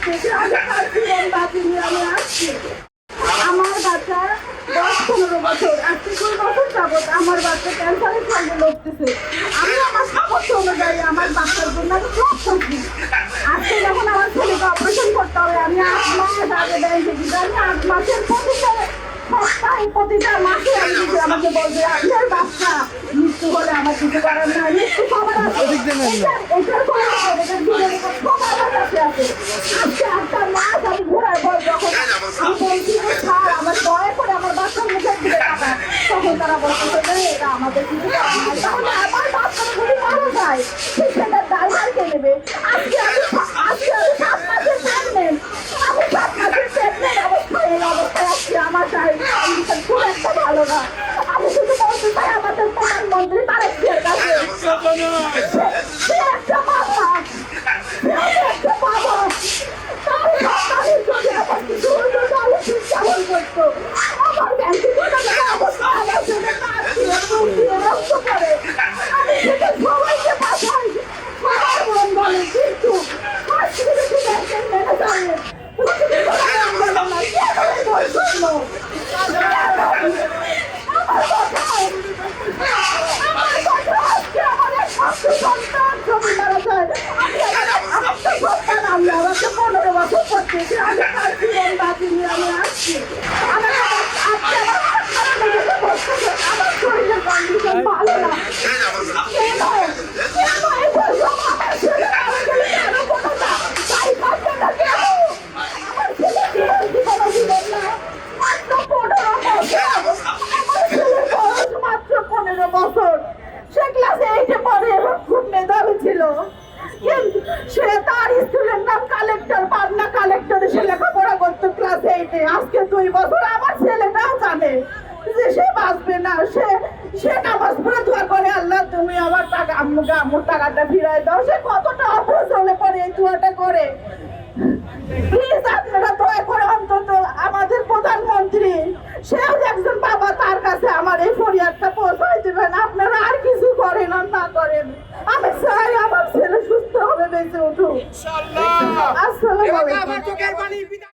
করতেছে, আমি তার জীবন বাঁচি নিয়ে আমি আসছি। আমার বাচ্চা 10-15 বছর, আজকে 2 বছর যাবত আমার বাচ্চা ক্যান্সারের সঙ্গে লড়তেছে। আমি আমার সামর্থ্য অনুযায়ী আমার বাচ্চার জন্য আমি সব করছি। আজকে যখন আমার ছেলেকে অপারেশন করতে হবে, আমি 8 মাস আগে ব্যাংকে দিতে, আমি 8 মাসের প্রতিটা মাসে আমি কিছু আমাকে বলবে আপনার বাচ্চা মৃত্যু হলে আমার কিছু করার নাই, মৃত্যু সবার আছে, এটার কোনো সবার কাছে আছে। আজকে 8টা মাস আমি ঘোরার পর যখন আমি বলছি স্যার আমার দয়া করে আমার বাচ্চার মুখের দিকে তাকান, তখন তারা বলতেছে এটা আমাদের কিছু করার নাই। তাহলে আমার বাচ্চারা যদি মারা যায় সেটার ড্রাইভার কে নেবে? আজকে আমি 7 মাসের প্রেগনেন্ট, আমি 7 মাসের প্রেগনেন্ট অবস্থায় এই অবস্থায় আজকে আমার কন্ডিশন খুব একটা ভালো না। আমি শুধু বলতে চাই আমাদের প্রধানমন্ত্রী তারেক জিয়ার কাছে, সে একটা বাবা, একটা বাবা, তার সন্তানের যদি আমার কিছু হতো তাহলে সে কেমন করতো? আমার ব্যাংকে কোনো অবস্থা আমার ছেলে কাজ দিয়ে মুখ দিয়ে রক্ত করে, আমি সেটা সবাইকে পাঠাই, সবার মন বলে, কিন্তু হসপিটালে ব্যাংকের ম্যানেজারের আমি আমাকে 15 বছর করতেছি, আমি তার জীবন বাঁচি নিয়ে আমি আসছি। আমার শরীরের কন্ডিশন ভালো না, কেন আমার ছেলে মারা গেলে কেন কোনো না তাই বাচ্চাটা কেন আমার ছেলে জীবন জীবন না মাত্র 15 বছর, আমার ছেলের বয়স মাত্র 15 বছর, সে ক্লাস 8-এ পড়ে এবং খুব মেধাবী ছিল। কিন্তু সে তার স্কুলের নাম কালেক্টর, পাবনা কালেক্টরে সে লেখাপড়া করতো ক্লাস 8-এ। আজকে 2 বছর আমার ছেলেটাও জানে যে সে বাঁচবে না, সে নামাজ পড়ে দোয়া করে আল্লাহ তুমি আমার টাকা আম্মুর টাকাটা ফিরাই দাও। সে কতটা অবশ হলে পরে এই দোয়াটা করে। প্লিজ আপনারা দয়া করে অন্তত আমাদের প্রধানমন্ত্রী, সেও একজন বাবা, তার কাছে আমার এই ফরিয়াদটা পৌঁছাই দেবেন। আপনারা আর কিছু করেন আর না করেন, আমি চাই আমার ছেলে সুস্থ হবে, বেঁচে উঠুক। আসসালামু আলাইকুম।